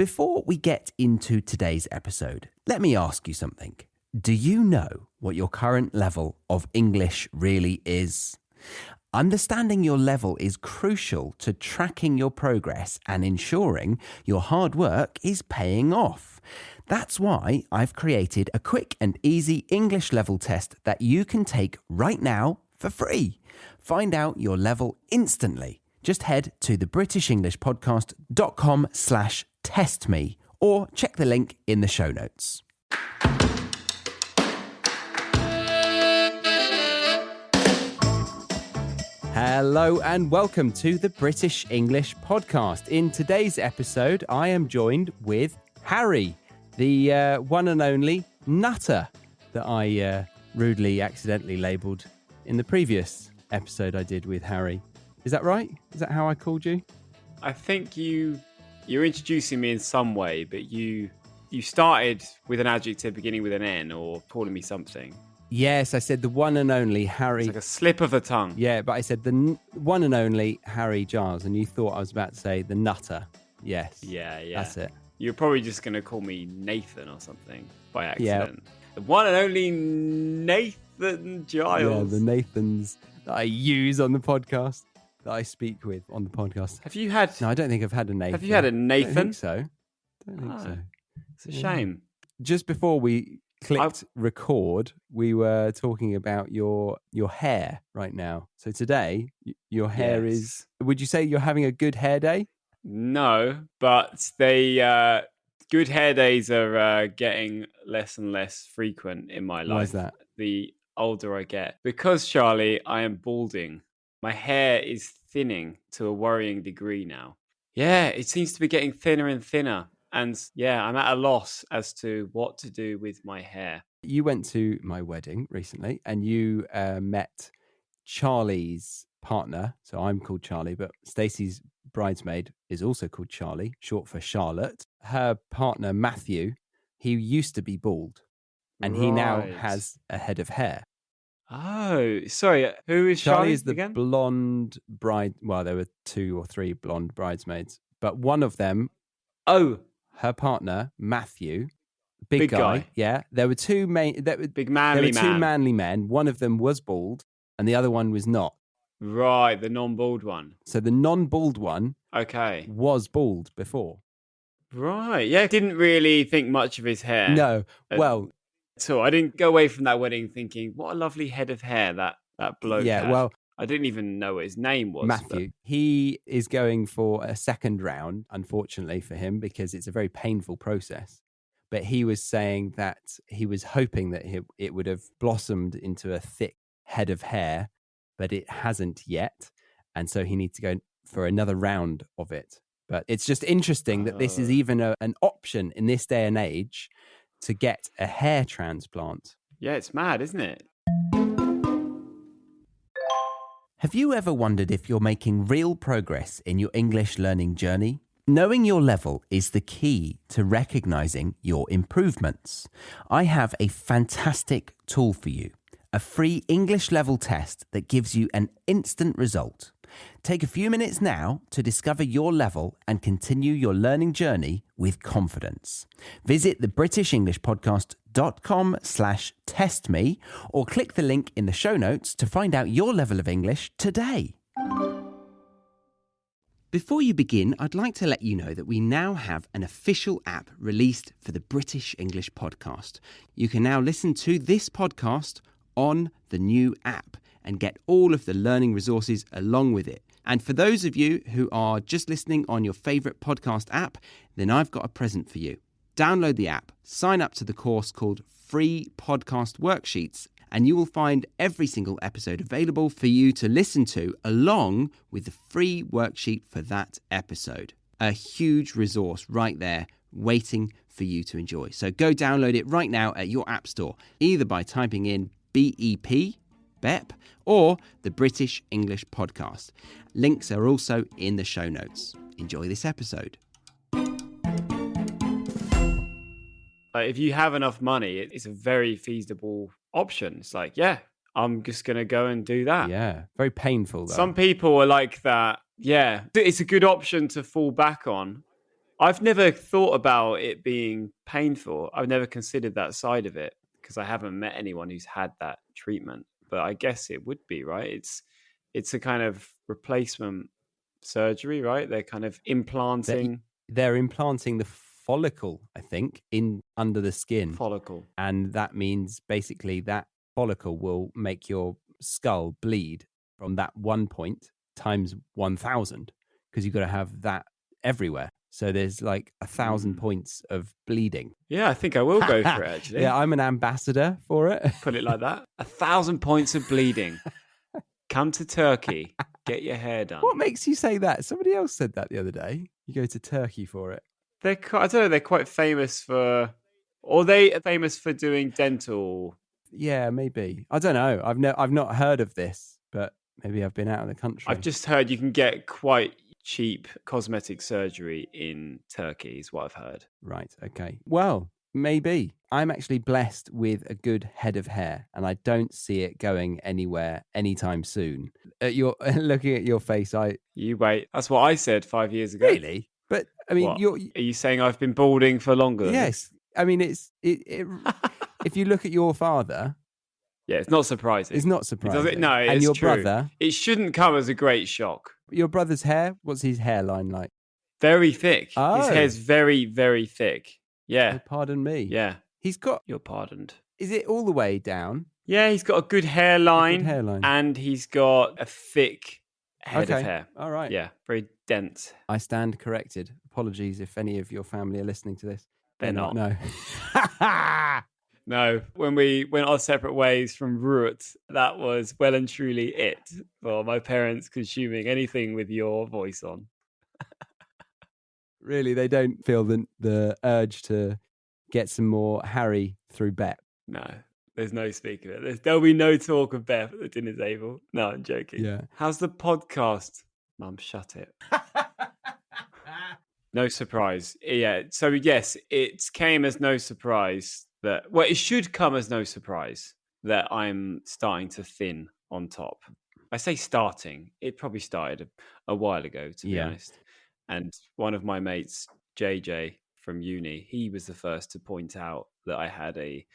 Before we get into today's episode, let me ask you something. Do you know what your current level of English really is? Understanding your level is crucial to tracking your progress and ensuring your hard work is paying off. That's why I've created a quick and easy English level test that you can take right now for free. Find out your level instantly. Just head to thebritishenglishnpodcast.com/testme or check the link in the show notes. Hello and welcome to the British English Podcast. In today's episode, I am joined with Harry, the one and only nutter that I rudely accidentally labelled in the previous episode I did with Harry. Is that right? Is that how I called you? I think you're introducing me in some way, but you started with an adjective beginning with an N or calling me something. Yes, I said the one and only Harry. It's like a slip of the tongue. Yeah, but I said the one and only Harry Giles, and you thought I was about to say the nutter. Yes. Yeah. That's it. You're probably just going to call me Nathan or something by accident. Yeah. The one and only Nathan Giles. Yeah, the Nathans that I use on the podcast, that I speak with on the podcast. Have you had... No, I don't think I've had a Nathan. Have you had a Nathan? I don't think so. It's a shame. Just before we clicked record, we were talking about your hair right now. So today, your hair is... Would you say you're having a good hair day? No, but good hair days are getting less and less frequent in my life. Why is that? The older I get. Because, Charlie, I am balding. My hair is thinning to a worrying degree now. Yeah, it seems to be getting thinner and thinner. And yeah, I'm at a loss as to what to do with my hair. You went to my wedding recently and you met Charlie's partner. So I'm called Charlie, but Stacey's bridesmaid is also called Charlie, short for Charlotte. Her partner, Matthew, he used to be bald and he now has a head of hair. Oh, sorry. Who is Charlie? Is the again? blonde bride. Well, there were 2 or 3 blonde bridesmaids, but one of them... Oh, her partner, Matthew, big guy. Yeah, there were 2 big manly two manly men. One of them was bald, and the other one was not. Right, the non-bald one. So the non-bald one, was bald before. Right, yeah. Didn't really think much of his hair. No, well, so I didn't go away from that wedding thinking, what a lovely head of hair that bloke had. Well, I didn't even know what his name was. Matthew. But... He is going for a second round, unfortunately for him, because it's a very painful process. But he was saying that he was hoping that it would have blossomed into a thick head of hair, but it hasn't yet. And so he needs to go for another round of it. But it's just interesting that this is even an option in this day and age to get a hair transplant. Yeah, it's mad, isn't it? Have you ever wondered if you're making real progress in your English learning journey? Knowing your level is the key to recognizing your improvements. I have a fantastic tool for you, a free English level test that gives you an instant result. Take a few minutes now to discover your level and continue your learning journey with confidence. Visit thebritishenglishnpodcast.com/testme or click the link in the show notes to find out your level of English today. Before you begin, I'd like to let you know that we now have an official app released for the British English Podcast. You can now listen to this podcast on the new app and get all of the learning resources along with it. And for those of you who are just listening on your favourite podcast app, then I've got a present for you. Download the app, sign up to the course called Free Podcast Worksheets, and you will find every single episode available for you to listen to along with the free worksheet for that episode. A huge resource right there waiting for you to enjoy. So go download it right now at your app store, either by typing in BEP, or the British English Podcast. Links are also in the show notes. Enjoy this episode. If you have enough money, it's a very feasible option. It's like, yeah, I'm just going to go and do that. Yeah, very painful though. Some people are like that. Yeah, it's a good option to fall back on I've never thought about it being painful. I've never considered that side of it because I haven't met anyone who's had that treatment. But I guess it would be, right? It's a kind of replacement surgery, right? They're kind of implanting They're implanting the follicle, I think, in under the skin. follicle. And that means basically that follicle will make your skull bleed from that 1 point times 1,000, because you've got to have that everywhere. So there's like 1,000 points of bleeding. Yeah, I think I will go for it, actually. Yeah, I'm an ambassador for it. Put it like that. 1,000 points of bleeding. Come to Turkey. Get your hair done. What makes you say that? Somebody else said that the other day. You go to Turkey for it. I don't know, they're quite famous for, or they are famous for doing dental. Yeah, maybe. I don't know. I've not heard of this, but maybe I've been out of the country. I've just heard you can get quite cheap cosmetic surgery in Turkey, is what I've heard. Right. Okay. Well, maybe. I'm actually blessed with a good head of hair, and I don't see it going anywhere anytime soon. Looking at your face, You wait. That's what I said 5 years ago. really. But I mean, What? Are you saying I've been balding for longer than this? yes. I mean, if you look at your father, Yeah, it's not surprising. it's not surprising. No, and it's your true. brother, It shouldn't come as a great shock. your brother's hair. What's his hairline like? Very thick. His Oh. hair's very, very thick. Yeah. Oh, pardon me. Yeah. He's got. You're pardoned. Is it all the way down? Yeah, he's got a good hairline. Good hairline. And he's got a thick head of hair. All right. Yeah, very dense. I stand corrected. Apologies if any of your family are listening to this. They're not. No. No, when we went our separate ways from Ruut, that was well and truly it for my parents consuming anything with your voice on. Really, they don't feel the urge to get some more Harry through Beth. No, there's no speak of it. There'll be no talk of Beth at the dinner table. No, I'm joking. Yeah. How's the podcast? Mum, shut it. No surprise. Yeah. So, yes, it came as no surprise that, well, it should come as no surprise that I'm starting to thin on top. I say starting, it probably started a while ago, to be honest. And one of my mates, JJ from uni, he was the first to point out that I had a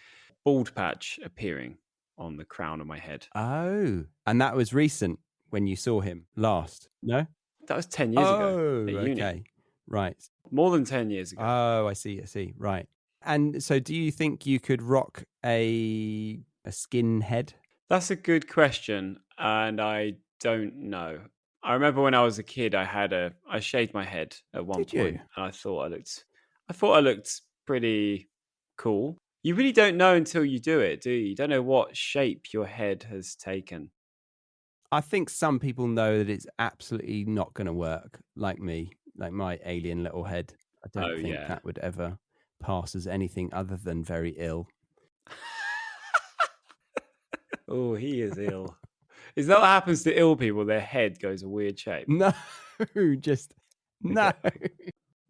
bald patch appearing on the crown of my head. Oh, and that was recent when you saw him last, no? That was 10 years ago at uni. Okay. Right. More than 10 years ago. Oh, I see. Right. And so do you think you could rock a skin head? That's a good question, and I don't know. I remember when I was a kid, I shaved my head at one Did you? point, and I thought I looked pretty cool. You really don't know until you do it, do you? You don't know what shape your head has taken. I think some people know that it's absolutely not going to work, like me, like my alien little head. I don't think that would ever pass as anything other than very ill. Oh, he is ill. Is that what happens to ill people? Their head goes a weird shape. No, no.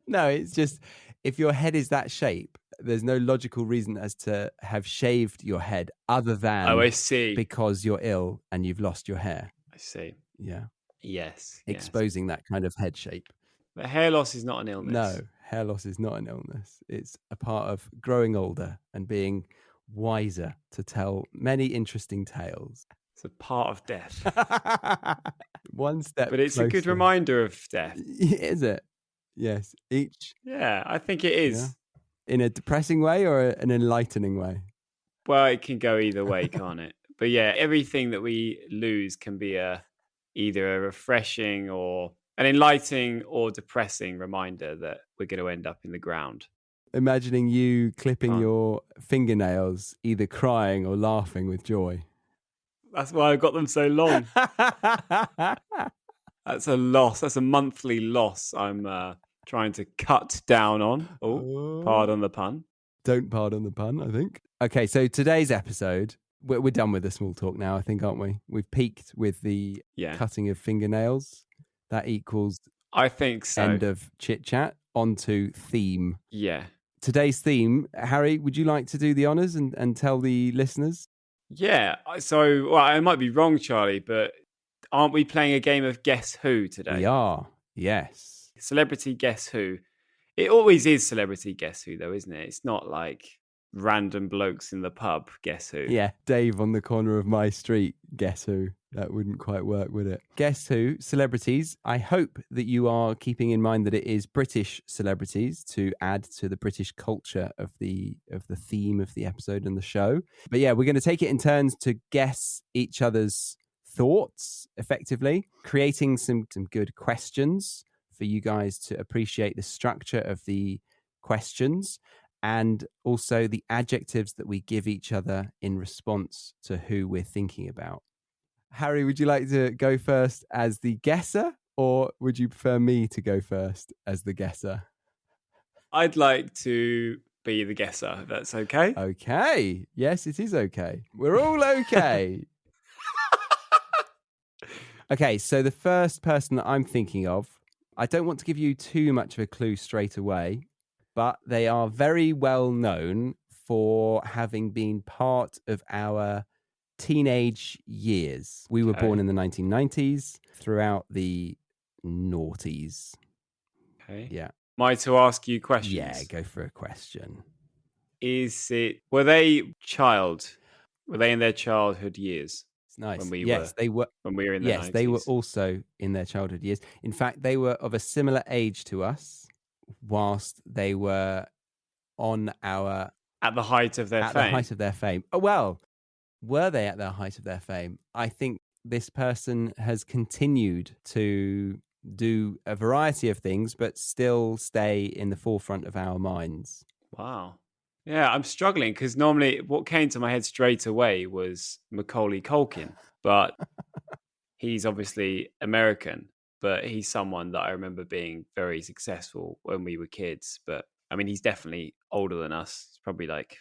No, it's just if your head is that shape, there's no logical reason as to have shaved your head other than I see. Because you're ill and you've lost your hair. I see. Yeah. Yes. Exposing that kind of head shape. But hair loss is not an illness. No, hair loss is not an illness. It's a part of growing older and being wiser to tell many interesting tales. It's a part of death. One step But it's a good closer. reminder of death. Is it? Yes. Yeah, I think it is. Yeah. In a depressing way or an enlightening way? Well, it can go either way, can't it? But yeah, everything that we lose can be either a refreshing or an enlightening or depressing reminder that we're going to end up in the ground. Imagining you clipping your fingernails, either crying or laughing with joy. That's why I got them so long. That's a loss. That's a monthly loss I'm trying to cut down on. Oh, pardon the pun. Don't pardon the pun, I think. Okay, so today's episode, we're done with the small talk now, I think, aren't we? We've peaked with the cutting of fingernails. That equals I think so. End of chit-chat. On to theme. Yeah. Today's theme, Harry, would you like to do the honours and tell the listeners? Yeah. So, well, I might be wrong, Charlie, but aren't we playing a game of Guess Who today? We are, yes. Celebrity Guess Who. It always is celebrity Guess Who, though, isn't it? It's not like random blokes in the pub Guess Who. Yeah, Dave on the corner of my street. Guess who? That wouldn't quite work, would it? Guess who? Celebrities. I hope that you are keeping in mind that it is British celebrities to add to the British culture of the theme of the episode and the show. But yeah, we're going to take it in turns to guess each other's thoughts effectively, creating some good questions for you guys to appreciate the structure of the questions and also the adjectives that we give each other in response to who we're thinking about. Harry, would you like to go first as the guesser, or would you prefer me to go first as the guesser? I'd like to be the guesser, if that's okay. Okay. Yes, it is okay. We're all okay. Okay, so the first person that I'm thinking of, I don't want to give you too much of a clue straight away, but they are very well known for having been part of our teenage years. We were born in the 1990s, throughout the noughties. Okay. Yeah. Am I to ask you questions? Yeah, go for a question. Were they in their childhood years? It's nice. When we they were. When we were in the 90s? They were also in their childhood years. In fact, they were of a similar age to us whilst they were on our... At the height of their fame? At the height of their fame. Oh, well, were they at the height of their fame? I think this person has continued to do a variety of things, but still stay in the forefront of our minds. Wow. Yeah, I'm struggling because normally what came to my head straight away was Macaulay Culkin, but he's obviously American, but he's someone that I remember being very successful when we were kids. But I mean, he's definitely older than us. He's probably like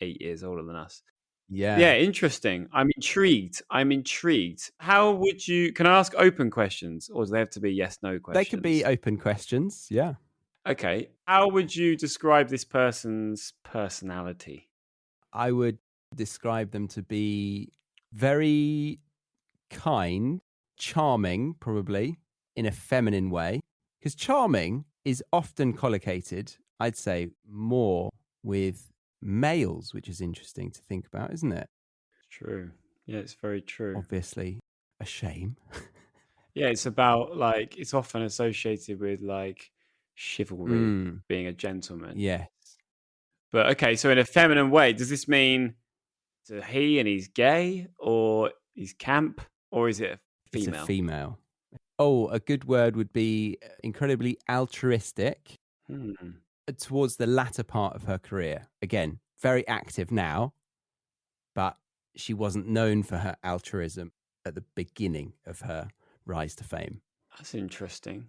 8 years older than us. Yeah, interesting. I'm intrigued. How would you... Can I ask open questions, or do they have to be yes/no questions? They could be open questions, yeah. Okay. How would you describe this person's personality? I would describe them to be very kind, charming, probably, in a feminine way. Because charming is often collocated, I'd say, more with males, which is interesting to think about, isn't it? True. Yeah, it's very true. Obviously, a shame. Yeah, it's about like, it's often associated with like chivalry, being a gentleman. Yes. But okay, so in a feminine way, does this mean he and he's gay, or he's camp, or is it a female? It's a female. Oh, a good word would be incredibly altruistic. Towards the latter part of her career. Again, very active now, but she wasn't known for her altruism at the beginning of her rise to fame. That's interesting.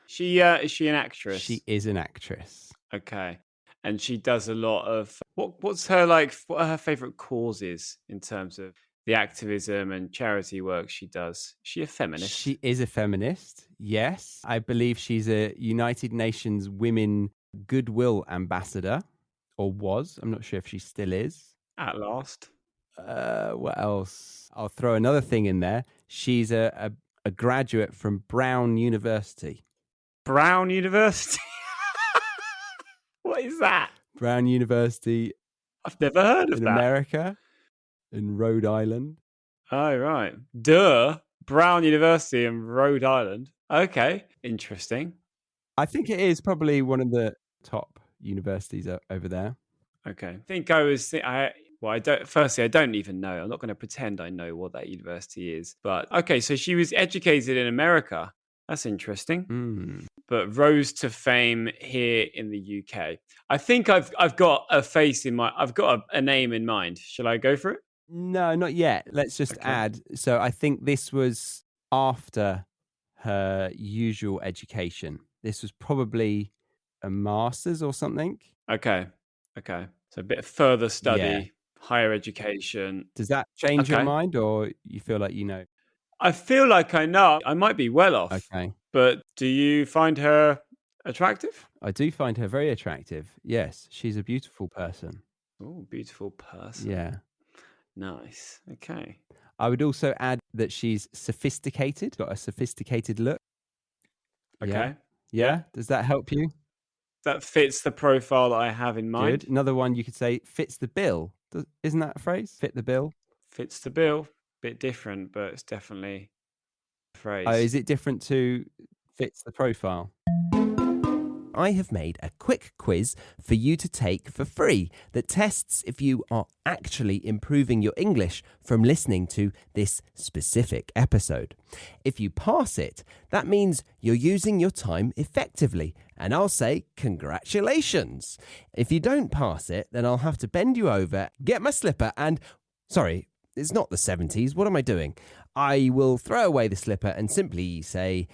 Is she an actress? She is an actress. Okay. And she does a lot of... What are her favourite causes in terms of the activism and charity work she does? Is she a feminist? She is a feminist, yes. I believe she's a United Nations Women Goodwill Ambassador, or was. I'm not sure if she still is. At last. What else? I'll throw another thing in there. She's a graduate from Brown University. Brown University? What is that? Brown University. I've never heard of that. In America, in Rhode Island. Oh, right. Duh. Brown University in Rhode Island. Okay. Interesting. I think it is probably one of the top universities over there. Okay. I think I was... Firstly, I don't even know. I'm not going to pretend I know what that university is. But okay, so she was educated in America. That's interesting. But rose to fame here in the UK. I think I've got a face in I've got a name in mind. Shall I go for it? No, not yet. Let's just add. So I think this was after her usual education. This was probably a master's or something. Okay. So a bit of further study, higher education. Does that change your mind, or you feel like you know? I feel like I know. I might be well off. Okay. But do you find her attractive? I do find her very attractive. Yes, she's a beautiful person. Oh, beautiful person. Yeah. Nice. Okay. I would also add that she's sophisticated, got a sophisticated look. Okay. Yeah? Does that help you? That fits the profile that I have in mind. Good. Another one you could say fits the bill. Isn't that a phrase? Fit the bill. Fits the bill. Bit different, but it's definitely a phrase. Is it different to fits the profile? I have made a quick quiz for you to take for free that tests if you are actually improving your English from listening to this specific episode. If you pass it, that means you're using your time effectively, and I'll say congratulations. If you don't pass it, then I'll have to bend you over, get my slipper and... Sorry, it's not the 70s. What am I doing? I will throw away the slipper and simply say,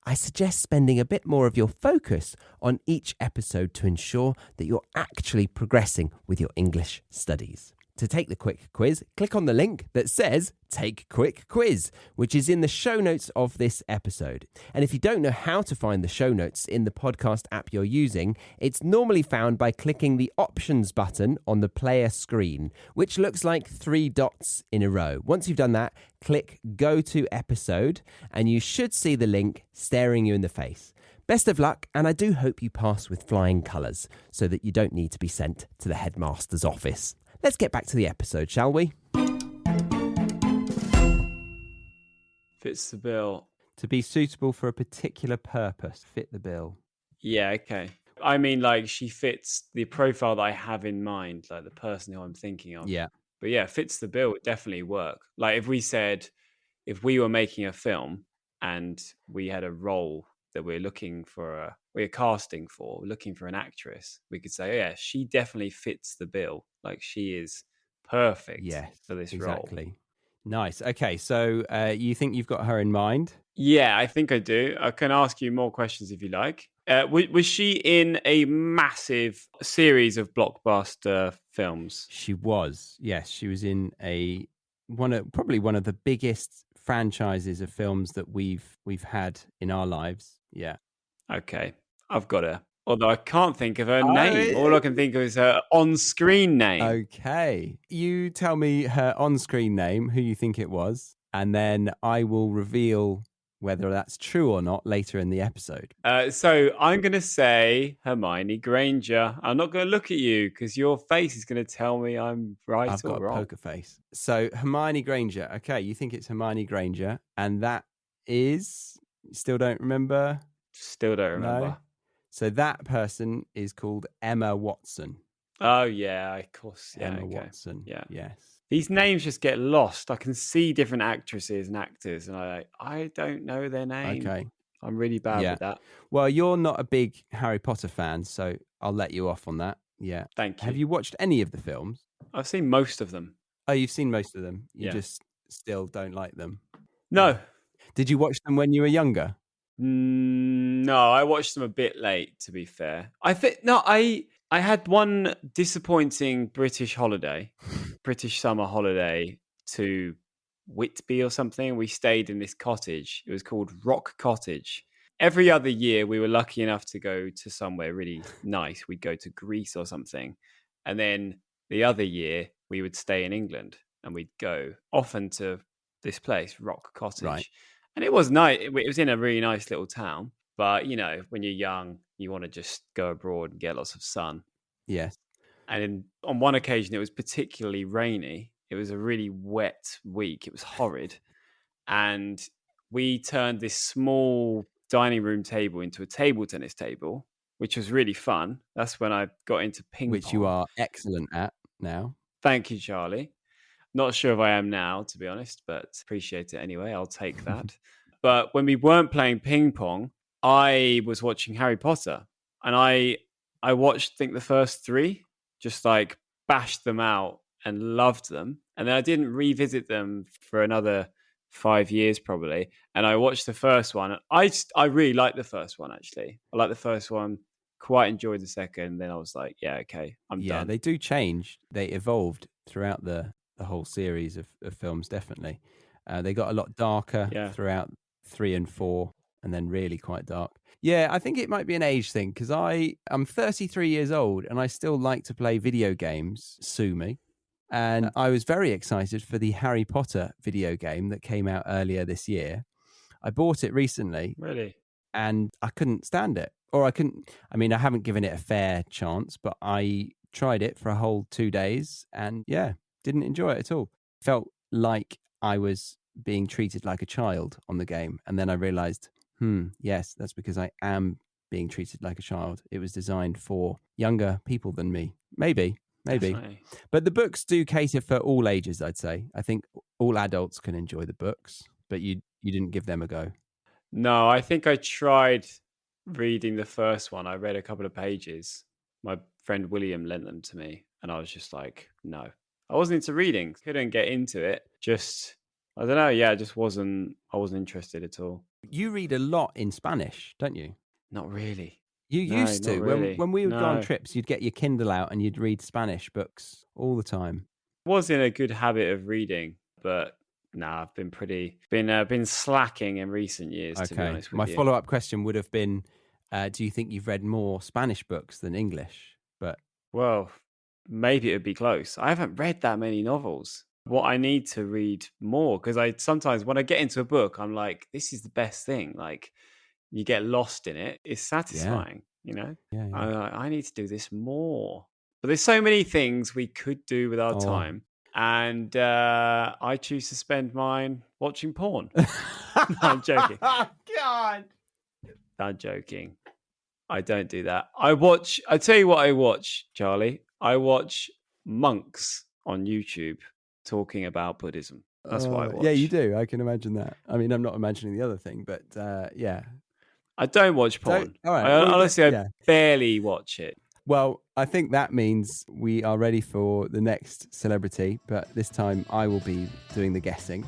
I suggest spending a bit more of your focus on each episode to ensure that you're actually progressing with your English studies. To take the quick quiz, click on the link that says Take Quick Quiz, which is in the show notes of this episode. And if you don't know how to find the show notes in the podcast app you're using, it's normally found by clicking the options button on the player screen, which looks like 3 dots in a row. Once you've done that, click Go to Episode, and you should see the link staring you in the face. Best of luck, and I do hope you pass with flying colours so that you don't need to be sent to the headmaster's office. Let's get back to the episode, shall we? Fits the bill. To be suitable for a particular purpose. Fit the bill. Yeah, okay. I mean, like, she fits the profile that I have in mind, like the person who I'm thinking of. Yeah. But yeah, fits the bill would definitely work. Like, if we were making a film and we had a role that we're casting for, looking for an actress, we could say, oh, yeah, she definitely fits the bill. Like, she is perfect for this role. Exactly. Nice. Okay, so you think you've got her in mind? Yeah, I think I do. I can ask you more questions if you like. Was she in a massive series of blockbuster films? She was. Yes, she was in probably one of the biggest franchises of films that we've had in our lives. Yeah. Okay, I've got her. Although I can't think of her name. All I can think of is her on-screen name. Okay. You tell me her on-screen name, who you think it was, and then I will reveal whether that's true or not later in the episode. So I'm going to say Hermione Granger. I'm not going to look at you because your face is going to tell me I'm right I've or got wrong. a poker face. So Hermione Granger. Okay, you think it's Hermione Granger, and that is... Still don't remember? Still don't remember. No? So that person is called Emma Watson. Oh, yeah, of course. Yeah, Emma Watson. Yeah. Yes. These names just get lost. I can see different actresses and actors, and I don't know their name. Okay. I'm really bad with that. Well, you're not a big Harry Potter fan, so I'll let you off on that. Yeah. Thank you. Have you watched any of the films? I've seen most of them. Oh, you've seen most of them. You Yeah. just still don't like them. No. Did you watch them when you were younger? No, I watched them a bit late, to be fair. I had one disappointing British summer holiday to Whitby or something. We stayed in this cottage. It was called Rock Cottage. Every other year, we were lucky enough to go to somewhere really nice. We'd go to Greece or something. And then the other year, we would stay in England and we'd go often to this place, Rock Cottage. Right. And it was nice. It was in a really nice little town. But, you know, when you're young, you want to just go abroad and get lots of sun. Yes. And on one occasion, it was particularly rainy. It was a really wet week. It was horrid. And we turned this small dining room table into a table tennis table, which was really fun. That's when I got into ping pong. Which you are excellent at now. Thank you, Charlie. Not sure if I am now, to be honest, but appreciate it anyway. I'll take that. But when we weren't playing ping pong, I was watching Harry Potter. And I watched, I think, the first 3, just like bashed them out and loved them. And then I didn't revisit them for another 5 years probably. And I watched the first one. I really liked the first one, actually. I liked the first one, quite enjoyed the second. Then I was like, yeah, okay, I'm done. Yeah, they do change. They evolved throughout the whole series of films, definitely. They got a lot darker throughout 3 and 4, and then really quite dark. Yeah, I think it might be an age thing, because I'm 33 years old, and I still like to play video games, sue me. And I was very excited for the Harry Potter video game that came out earlier this year. I bought it recently. Really? And I couldn't stand it. Or I haven't given it a fair chance, but I tried it for a whole 2 days and didn't enjoy it at all. Felt like I was being treated like a child on the game. And then I realized, yes, that's because I am being treated like a child. It was designed for younger people than me. Maybe. Definitely. But the books do cater for all ages, I'd say. I think all adults can enjoy the books, but you didn't give them a go. No, I think I tried reading the first one. I read a couple of pages. My friend William lent them to me, and I was just like, no. I wasn't into reading. Couldn't get into it. Just, I don't know. Yeah, I wasn't interested at all. You read a lot in Spanish, don't you? Not really. You used to. Not really. When we would go on trips, you'd get your Kindle out and you'd read Spanish books all the time. I was in a good habit of reading, but I've been been slacking in recent years, to be honest with My you. follow-up question would have been, do you think you've read more Spanish books than English? But well, maybe it would be close. I haven't read that many novels. What I need to read more, because I sometimes when I get into a book, I'm like, this is the best thing. Like, you get lost in it. It's satisfying, you know? Yeah. I need to do this more. But there's so many things we could do with our time. And I choose to spend mine watching porn. No, I'm joking. God. I'm joking. I don't do that. I tell you what I watch, Charlie. I watch monks on YouTube talking about Buddhism. That's what I watch. Yeah, you do. I can imagine that. I mean, I'm not imagining the other thing, but yeah. I don't watch porn. All right. Honestly, I barely watch it. Well, I think that means we are ready for the next celebrity, but this time I will be doing the guessing.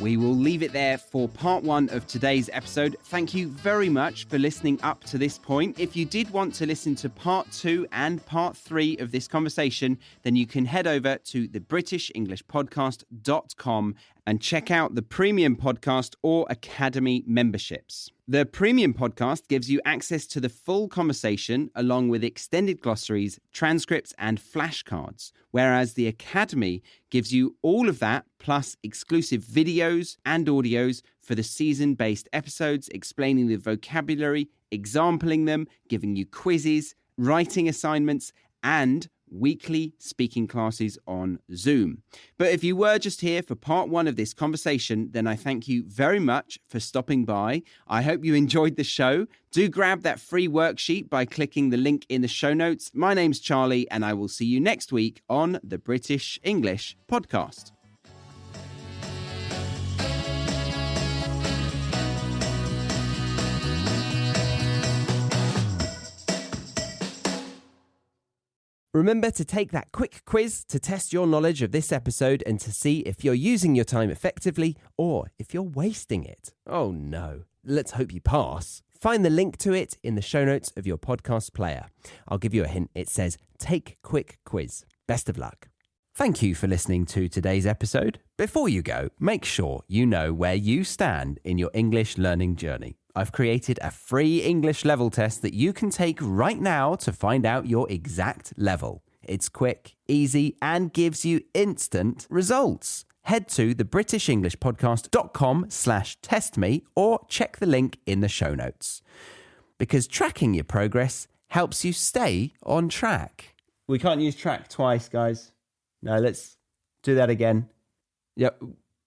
We will leave it there for part 1 of today's episode. Thank you very much for listening up to this point. If you did want to listen to part 2 and part 3 of this conversation, then you can head over to thebritishenglishpodcast.com and check out the Premium Podcast or Academy memberships. The Premium Podcast gives you access to the full conversation along with extended glossaries, transcripts, and flashcards, whereas the Academy gives you all of that plus exclusive videos and audios for the season-based episodes, explaining the vocabulary, exampling them, giving you quizzes, writing assignments, and weekly speaking classes on Zoom. But if you were just here for part 1 of this conversation, then I thank you very much for stopping by. I hope you enjoyed the show. Do grab that free worksheet by clicking the link in the show notes. My name's Charlie, and I will see you next week on the British English Podcast. Remember to take that quick quiz to test your knowledge of this episode and to see if you're using your time effectively or if you're wasting it. Oh no, let's hope you pass. Find the link to it in the show notes of your podcast player. I'll give you a hint. It says, take quick quiz. Best of luck. Thank you for listening to today's episode. Before you go, make sure you know where you stand in your English learning journey. I've created a free English level test that you can take right now to find out your exact level. It's quick, easy, and gives you instant results. Head to thebritishenglishpodcast.com/testme or check the link in the show notes. Because tracking your progress helps you stay on track. We can't use track twice, guys. No, let's do that again. Yep,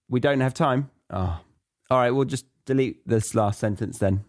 we don't have time. Oh. All right, we'll just delete this last sentence then.